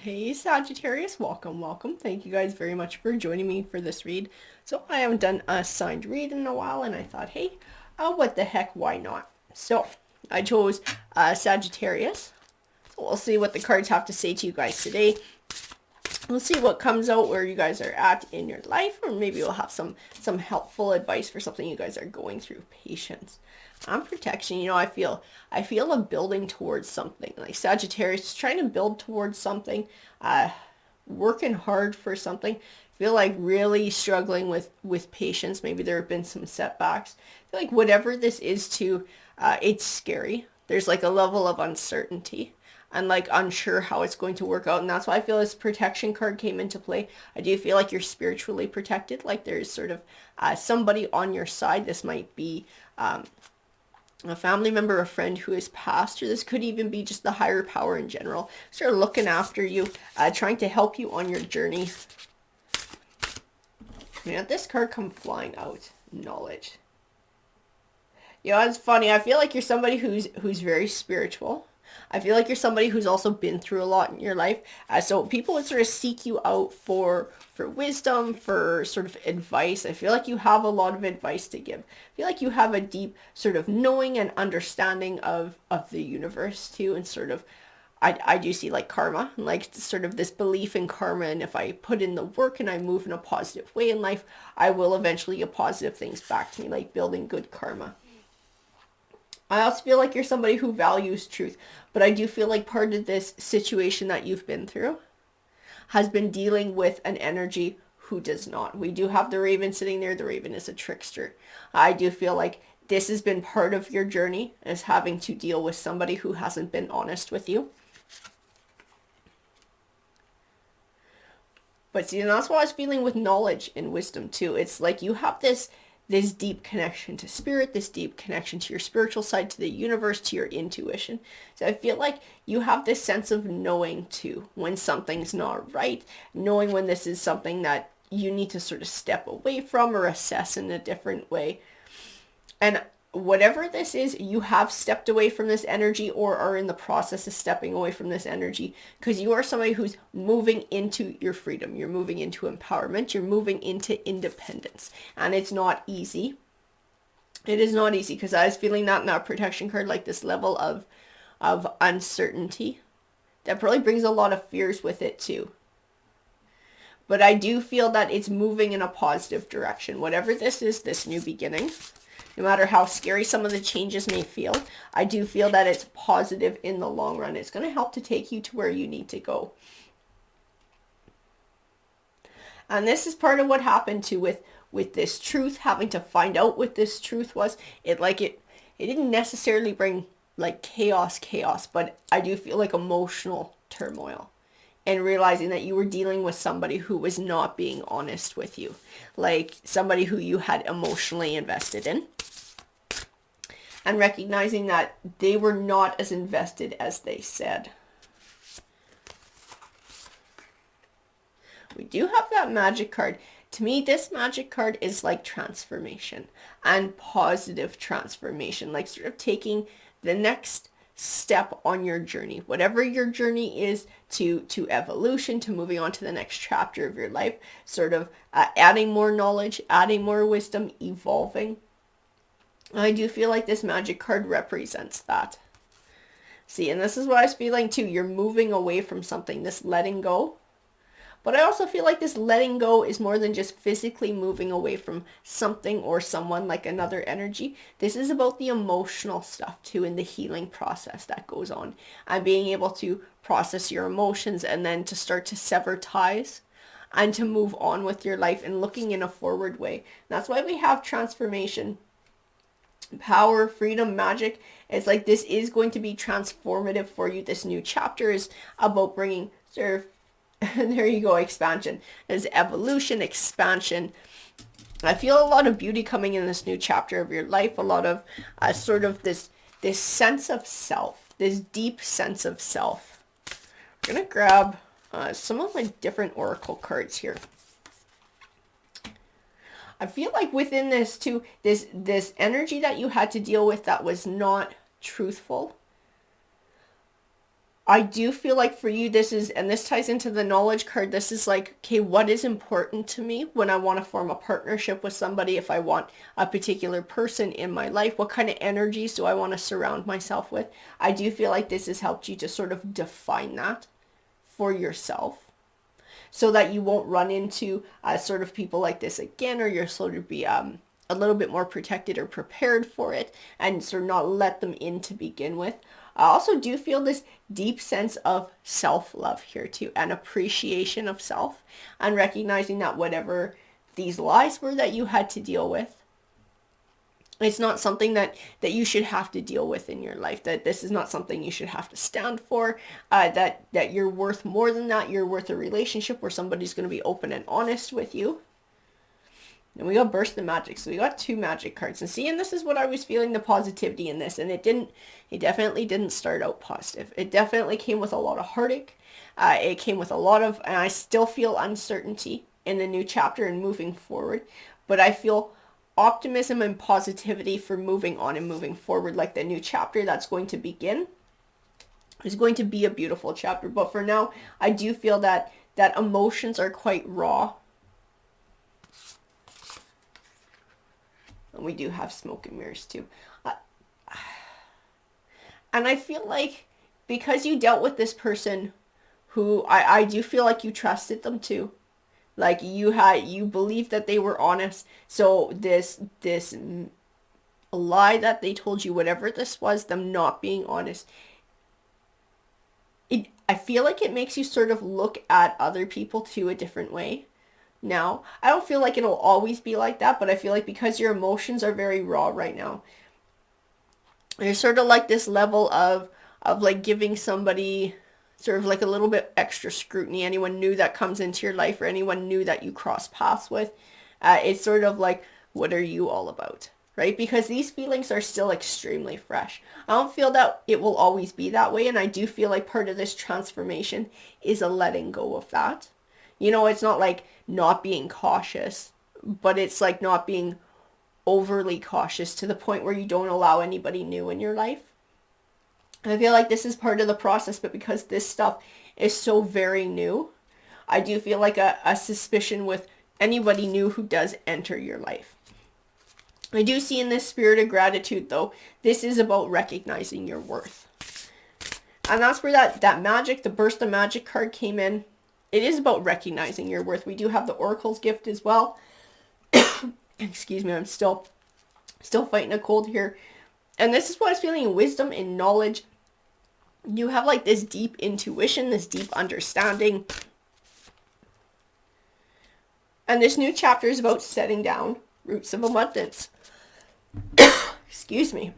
Hey Sagittarius, welcome. Thank you guys very much for joining me for this read. So I haven't done a signed read in a while and I thought, hey, what the heck, why not? So I chose Sagittarius. So we'll see what the cards have to say to you guys today. We'll see what comes out where you guys are at in your life, or maybe we'll have some helpful advice for something you guys are going through. Patience and protection. I feel a building towards something. Like Sagittarius is trying to build towards something, working hard for something. I feel like really struggling with patience. Maybe there have been some setbacks. I feel like whatever this is too, it's scary. There's like a level of uncertainty and like unsure how it's going to work out, and that's why I feel this protection card came into play. I do feel like you're spiritually protected, like there's sort of somebody on your side. This might be a family member, a friend who has passed, or this could even be just the higher power in general, sort of looking after you, trying to help you on your journey. This card come flying out. Knowledge. It's funny. I feel like you're somebody who's very spiritual. I feel like you're somebody who's also been through a lot in your life. So people would sort of seek you out for wisdom, for sort of advice. I feel like you have a lot of advice to give. I feel like you have a deep sort of knowing and understanding of the universe too, and sort of I do see like karma, like sort of this belief in karma, and if I put in the work and I move in a positive way in life, I will eventually get positive things back to me, like building good karma. I also feel like you're somebody who values truth, but I do feel like part of this situation that you've been through has been dealing with an energy who does not. We do have the Raven sitting there. The Raven is a trickster. I do feel like this has been part of your journey, is having to deal with somebody who hasn't been honest with you. But see, and that's what I was feeling with knowledge and wisdom too. It's like you have this deep connection to spirit, this deep connection to your spiritual side, to the universe, to your intuition. So I feel like you have this sense of knowing too when something's not right, knowing when this is something that you need to sort of step away from or assess in a different way. And whatever this is, you have stepped away from this energy or are in the process of stepping away from this energy because you are somebody who's moving into your freedom. You're moving into empowerment. You're moving into independence. And it's not easy. It is not easy because I was feeling that in that protection card, like this level of uncertainty that probably brings a lot of fears with it too. But I do feel that it's moving in a positive direction. Whatever this is, this new beginning, no matter how scary some of the changes may feel, I do feel that it's positive in the long run. It's going to help to take you to where you need to go. And this is part of what happened too with this truth, having to find out what this truth was. It didn't necessarily bring like chaos, but I do feel like emotional turmoil. And realizing that you were dealing with somebody who was not being honest with you, like somebody who you had emotionally invested in, and recognizing that they were not as invested as they said. We do have that magic card. To me, this magic card is like transformation and positive transformation, like sort of taking the next step on your journey, whatever your journey is, to evolution, to moving on to the next chapter of your life, sort of adding more knowledge, adding more wisdom, evolving. I do feel like this magic card represents that. See, and this is what I was feeling too. You're moving away from something, this letting go. But I also feel like this letting go is more than just physically moving away from something or someone, like another energy. This is about the emotional stuff too, and the healing process that goes on, and being able to process your emotions and then to start to sever ties and to move on with your life and looking in a forward way. And that's why we have transformation, power, freedom, magic. It's like this is going to be transformative for you. This new chapter is about bringing sort of there you go, expansion. There's evolution, expansion. I feel a lot of beauty coming in this new chapter of your life. A lot of sort of this sense of self, this deep sense of self. I'm going to grab some of my different oracle cards here. I feel like within this too, this energy that you had to deal with that was not truthful, I do feel like for you, this is, and this ties into the knowledge card, this is like, okay, what is important to me when I want to form a partnership with somebody? If I want a particular person in my life, what kind of energies do I want to surround myself with? I do feel like this has helped you to sort of define that for yourself, so that you won't run into sort of people like this again, or you'll sort of be a little bit more protected or prepared for it, and sort of not let them in to begin with. I also do feel this deep sense of self-love here too, and appreciation of self, and recognizing that whatever these lies were that you had to deal with, it's not something that you should have to deal with in your life, that this is not something you should have to stand for, that you're worth more than that. You're worth a relationship where somebody's going to be open and honest with you. And we got Burst the Magic, so we got 2 magic cards. And see, and this is what I was feeling, the positivity in this, and it definitely didn't start out positive. It definitely came with a lot of heartache. It came with a lot of, and I still feel uncertainty in the new chapter and moving forward, but I feel optimism and positivity for moving on and moving forward. Like the new chapter that's going to begin is going to be a beautiful chapter, but for now, I do feel that emotions are quite raw. And we do have smoke and mirrors too. And I feel like because you dealt with this person who I do feel like you trusted them too. Like you believed that they were honest. So this lie that they told you, whatever this was, them not being honest, I feel like it makes you sort of look at other people too a different way. Now, I don't feel like it'll always be like that, but I feel like because your emotions are very raw right now, there's sort of like this level of like giving somebody sort of like a little bit extra scrutiny. Anyone new that comes into your life, or anyone new that you cross paths with, it's sort of like, what are you all about? Right? Because these feelings are still extremely fresh. I don't feel that it will always be that way, and I do feel like part of this transformation is a letting go of that. It's not like not being cautious, but it's like not being overly cautious to the point where you don't allow anybody new in your life. I feel like this is part of the process, but because this stuff is so very new, I do feel like a suspicion with anybody new who does enter your life. I do see in this spirit of gratitude, though, this is about recognizing your worth. And that's where that magic, the Burst of Magic card came in. It is about recognizing your worth. We do have the Oracle's gift as well. Excuse me, I'm still fighting a cold here. And this is what I was feeling, wisdom and knowledge. You have like this deep intuition, this deep understanding. And this new chapter is about setting down roots of abundance. Excuse me.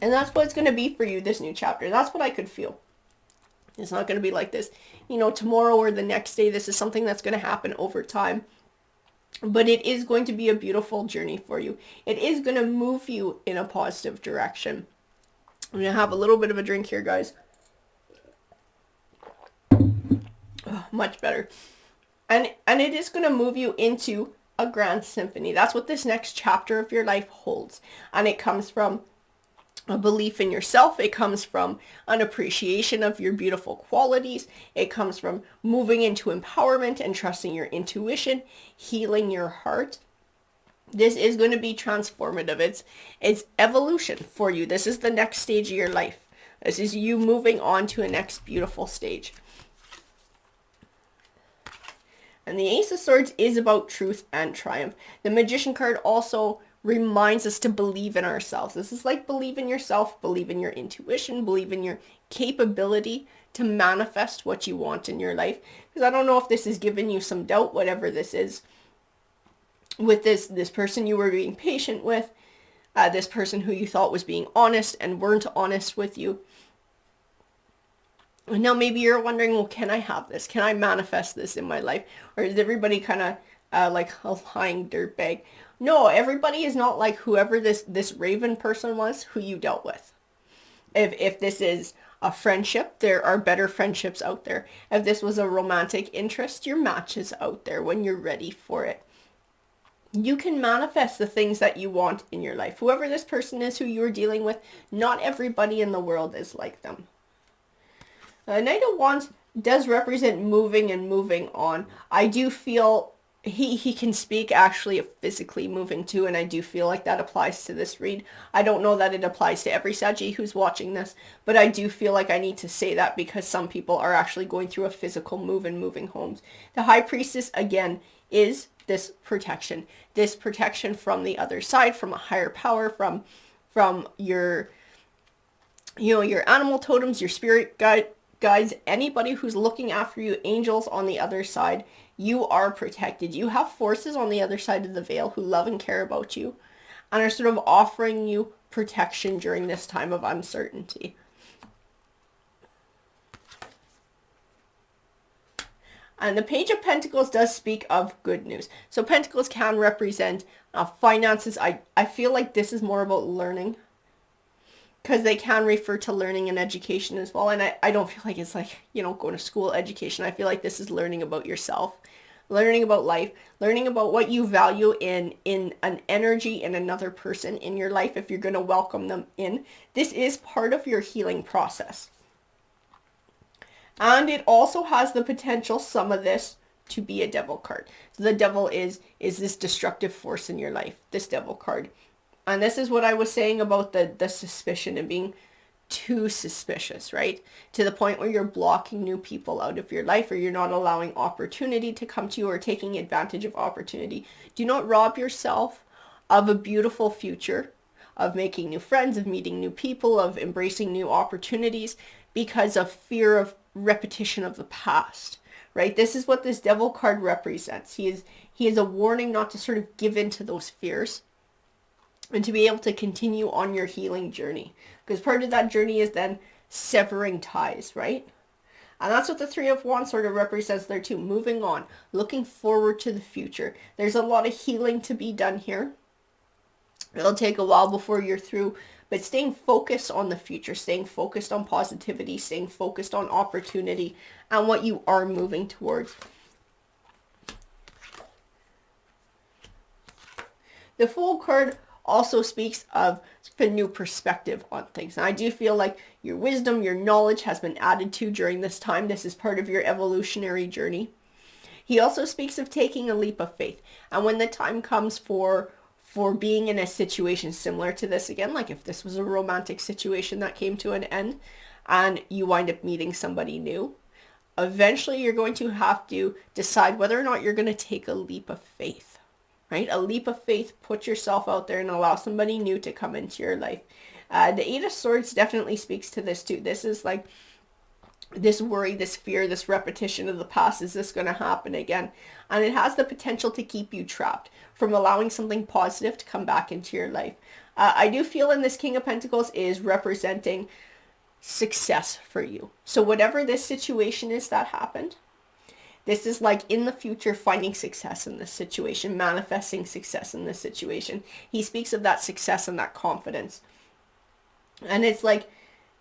And that's what it's going to be for you, this new chapter. That's what I could feel. It's not going to be like this, tomorrow or the next day. This is something that's going to happen over time. But it is going to be a beautiful journey for you. It is going to move you in a positive direction. I'm going to have a little bit of a drink here, guys. Oh, much better. And it is going to move you into a grand symphony. That's what this next chapter of your life holds. And it comes from a belief in yourself. It comes from an appreciation of your beautiful qualities. It comes from moving into empowerment and trusting your intuition, healing your heart. This is going to be transformative. It's evolution for you. This is the next stage of your life. This is you moving on to a next beautiful stage. And the Ace of Swords is about truth and triumph. The Magician card also reminds us to believe in ourselves. This is like believe in yourself, believe in your intuition, believe in your capability to manifest what you want in your life. Because I don't know if this is giving you some doubt, whatever this is, with this person you were being patient with, this person who you thought was being honest and weren't honest with you. And now maybe you're wondering, well, can I have this? Can I manifest this in my life? Or is everybody kind of like a lying dirtbag? No, everybody is not like whoever this Raven person was who you dealt with. If this is a friendship, there are better friendships out there. If this was a romantic interest, your match is out there when you're ready for it. You can manifest the things that you want in your life. Whoever this person is who you're dealing with, not everybody in the world is like them. Knight of Wands does represent moving and moving on. I do feel he can speak actually of physically moving too, and I do feel like that applies to this read. I don't know that it applies to every Saggy who's watching this, but I do feel like I need to say that because some people are actually going through a physical move and moving homes. The High Priestess, again, is this protection from the other side, from a higher power, from your, you know, your animal totems, your spirit guides, anybody who's looking after you, angels on the other side. You are protected. You have forces on the other side of the veil who love and care about you and are sort of offering you protection during this time of uncertainty. And the Page of Pentacles does speak of good news. So Pentacles can represent finances. I feel like this is more about learning, because they can refer to learning and education as well. And I don't feel like it's like, you know, going to school education. I feel like this is learning about yourself, learning about life, learning about what you value in an energy in another person in your life if you're going to welcome them in. This is part of your healing process. And it also has the potential, some of this, to be a devil card. So the devil is this destructive force in your life, this devil card. And this is what I was saying about the suspicion and being too suspicious, right? To the point where you're blocking new people out of your life, or you're not allowing opportunity to come to you, or taking advantage of opportunity. Do not rob yourself of a beautiful future, of making new friends, of meeting new people, of embracing new opportunities because of fear of repetition of the past, right? This is what this devil card represents. He is a warning not to sort of give in to those fears, and to be able to continue on your healing journey. Because part of that journey is then severing ties, right? And that's what the Three of Wands sort of represents there too. Moving on, looking forward to the future. There's a lot of healing to be done here. It'll take a while before you're through, but staying focused on the future, staying focused on positivity, staying focused on opportunity and what you are moving towards. The Fool card also speaks of a new perspective on things. And I do feel like your wisdom, your knowledge has been added to during this time. This is part of your evolutionary journey. He also speaks of taking a leap of faith. And when the time comes for being in a situation similar to this again, like if this was a romantic situation that came to an end and you wind up meeting somebody new, eventually you're going to have to decide whether or not you're going to take a leap of faith. Right? A leap of faith, put yourself out there and allow somebody new to come into your life. The Eight of Swords definitely speaks to this too. This is like this worry, this fear, this repetition of the past. Is this going to happen again? And it has the potential to keep you trapped from allowing something positive to come back into your life. I do feel in this King of Pentacles is representing success for you. So whatever this situation is that happened, this is like in the future finding success in this situation, manifesting success in this situation. He speaks of that success and that confidence. And it's like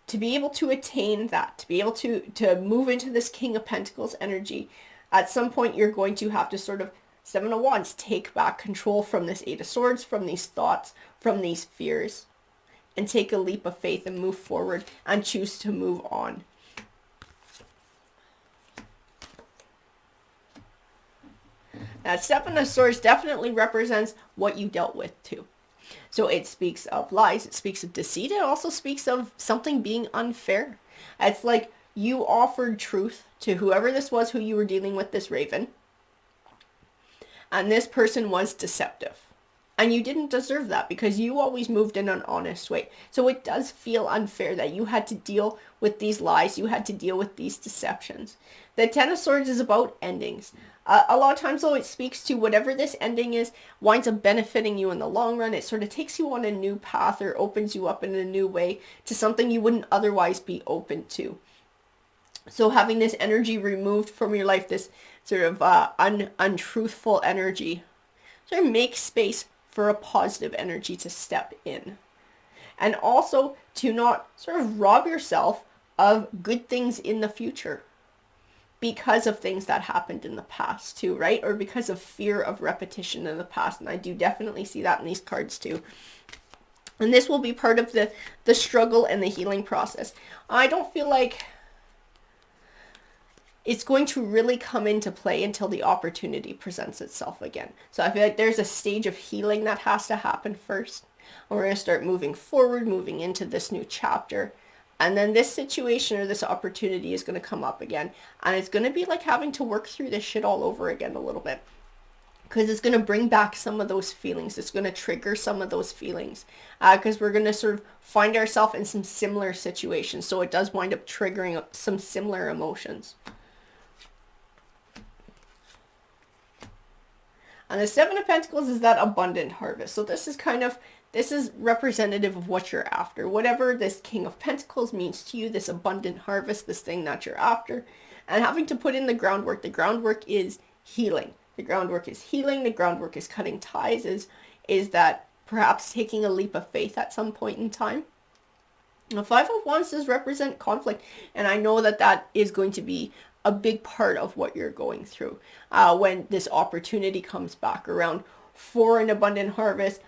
to be able to attain that, to be able to move into this King of Pentacles energy, at some point you're going to have to sort of, Seven of Wands, take back control from this Eight of Swords, from these thoughts, from these fears, and take a leap of faith and move forward and choose to move on. That Seven of Swords definitely represents what you dealt with too. So it speaks of lies, it speaks of deceit, it also speaks of something being unfair. It's like you offered truth to whoever this was who you were dealing with, this raven, and this person was deceptive. And you didn't deserve that because you always moved in an honest way. So it does feel unfair that you had to deal with these lies, you had to deal with these deceptions. The Ten of Swords is about endings. A lot of times though, it speaks to whatever this ending is winds up benefiting you in the long run. It sort of takes you on a new path or opens you up in a new way to something you wouldn't otherwise be open to. So having this energy removed from your life, this sort of untruthful energy, sort of makes space for a positive energy to step in. And also to not sort of rob yourself of good things in the future because of things that happened in the past too, right? Or because of fear of repetition in the past. And I do definitely see that in these cards too. And this will be part of the struggle and the healing process. I don't feel like it's going to really come into play until the opportunity presents itself again. So I feel like there's a stage of healing that has to happen first. And we're going to start moving forward, moving into this new chapter. And then this situation or this opportunity is going to come up again. And it's going to be like having to work through this shit all over again a little bit. Because it's going to bring back some of those feelings. It's going to trigger some of those feelings. Because we're going to sort of find ourselves in some similar situations. So it does wind up triggering some similar emotions. And the Seven of Pentacles is that abundant harvest. So this is representative of what you're after. Whatever this King of Pentacles means to you, this abundant harvest, this thing that you're after. And having to put in the groundwork. The groundwork is healing. The groundwork is healing. The groundwork is cutting ties. Is that perhaps taking a leap of faith at some point in time. The Five of Wands does represent conflict. And I know that that is going to be a big part of what you're going through when this opportunity comes back around for an abundant harvest,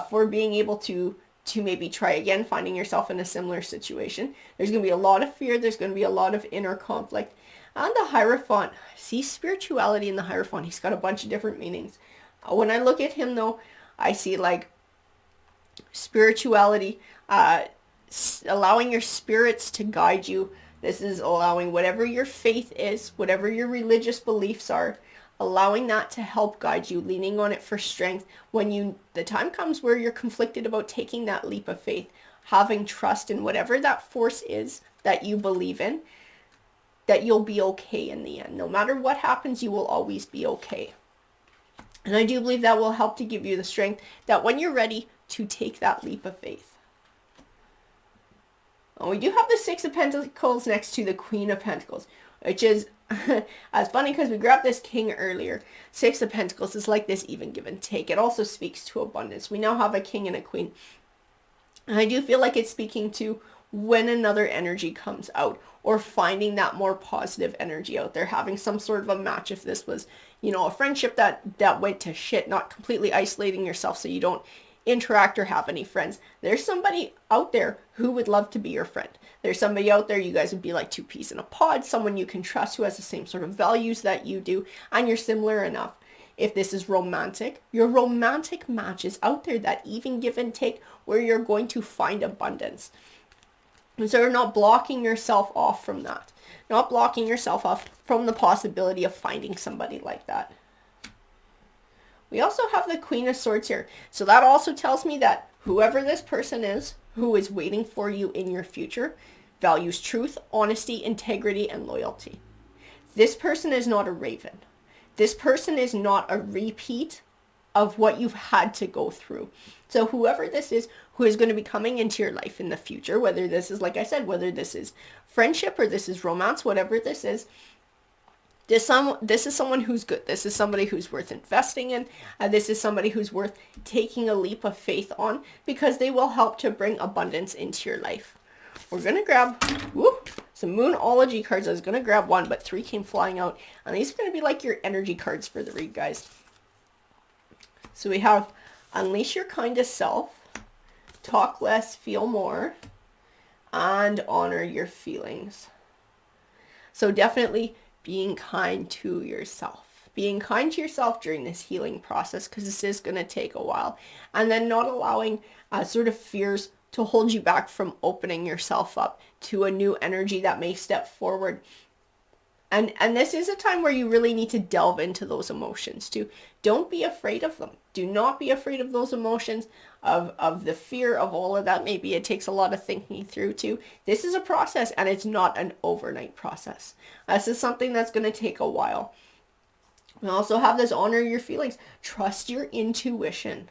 for being able to maybe try again, finding yourself in a similar situation. There's going to be a lot of fear. There's going to be a lot of inner conflict. And the Hierophant, see spirituality in the Hierophant. He's got a bunch of different meanings. When I look at him though, I see like spirituality, allowing your spirits to guide you. This is allowing whatever your faith is, whatever your religious beliefs are, allowing that to help guide you, leaning on it for strength. When the time comes where you're conflicted about taking that leap of faith, having trust in whatever that force is that you believe in, that you'll be okay in the end. No matter what happens, you will always be okay. And I do believe that will help to give you the strength that when you're ready to take that leap of faith. Oh, we do have the Six of Pentacles next to the Queen of Pentacles, which is as funny because we grabbed this King earlier. Six of Pentacles is like this even give and take. It also speaks to abundance. We now have a King and a Queen. And I do feel like it's speaking to when another energy comes out or finding that more positive energy out there, having some sort of a match. If this was, a friendship that went to shit, not completely isolating yourself so you don't interact or have any friends. There's somebody out there who would love to be your friend. There's somebody out there you guys would be like two peas in a pod, someone you can trust who has the same sort of values that you do, and you're similar enough. If this is romantic, your romantic match is out there, that even give and take where you're going to find abundance. And so you're not blocking yourself off from that. Not blocking yourself off from the possibility of finding somebody like that. We also have the Queen of Swords here. So that also tells me that whoever this person is, who is waiting for you in your future, values truth, honesty, integrity, and loyalty. This person is not a raven. This person is not a repeat of what you've had to go through. So whoever this is who is going to be coming into your life in the future, whether this is, like I said, whether this is friendship or this is romance, whatever this is someone who's good. This is somebody who's worth investing in. This is somebody who's worth taking a leap of faith on because they will help to bring abundance into your life. We're going to grab some Moonology cards. I was going to grab one, but three came flying out. And these are going to be like your energy cards for the read, guys. So we have Unleash Your Kindest Self, Talk Less, Feel More, and Honor Your Feelings. So definitely being kind to yourself. Being kind to yourself during this healing process, because this is going to take a while. And then not allowing sort of fears to hold you back from opening yourself up to a new energy that may step forward. And this is a time where you really need to delve into those emotions too. Don't be afraid of them. Do not be afraid of those emotions, of the fear, of all of that. Maybe it takes a lot of thinking through too. This is a process, and it's not an overnight process. This is something that's going to take a while. We also have this honor your feelings. Trust your intuition.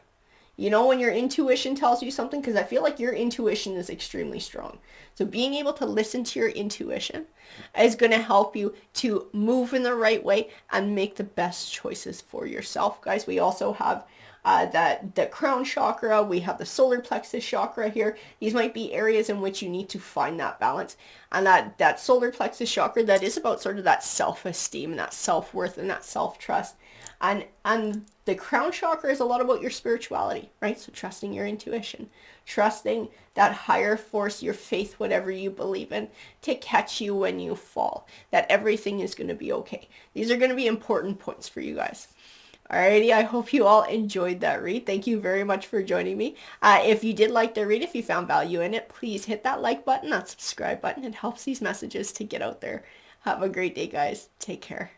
When your intuition tells you something, because I feel like your intuition is extremely strong. So being able to listen to your intuition is going to help you to move in the right way and make the best choices for yourself, guys. We also have the crown chakra. We have the solar plexus chakra here. These might be areas in which you need to find that balance. And that solar plexus chakra, that is about sort of that self-esteem and that self-worth and that self-trust. And the crown chakra is a lot about your spirituality, right? So trusting your intuition, trusting that higher force, your faith, whatever you believe in, to catch you when you fall, that everything is going to be okay. These are going to be important points for you guys. Alrighty, I hope you all enjoyed that read. Thank you very much for joining me. If you did like the read, if you found value in it, please hit that like button, that subscribe button. It helps these messages to get out there. Have a great day, guys. Take care.